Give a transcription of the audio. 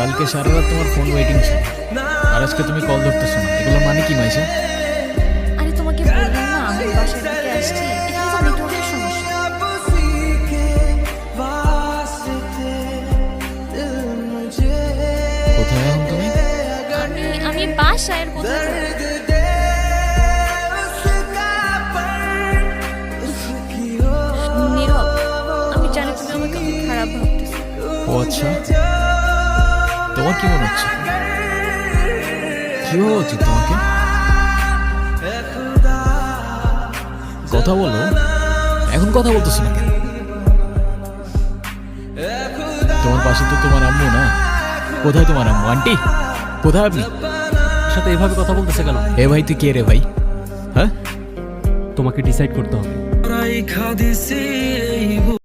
কালকে সারা রাত তোমার ফোন ওয়েটিং ছিল, আর আজকে তুমি কল ধরতেছো না, এগুলো মানে কি মাইশা? আরে তোমাকে বললাম না আমি বাসায় থেকে আসছি, এখানে তো নেটওয়ার্কের সমস্যা। কোথায় এখন তুমি? আমি বাসায়, আর কোথায় যাবো? নীরব, আমি জানি তুমি আমাকে খুব খারাপ ভাবতেছো। ও আচ্ছা, তোমার কি মনে হচ্ছে? কি হওয়া উচিত তোমাকে? কথা বলো, এখন কথা বলতেছো না কেন? তোমার পাশে তো তোমার আম্মু না। কোথায় তোমার আম্মু? আন্টি কোথায় আপনি? সাথে এভাবে কথা বলতেছে কেন? এ ভাই তুই কে রে ভাই? হ্যাঁ, তোমাকে ডিসাইড করতে হবে।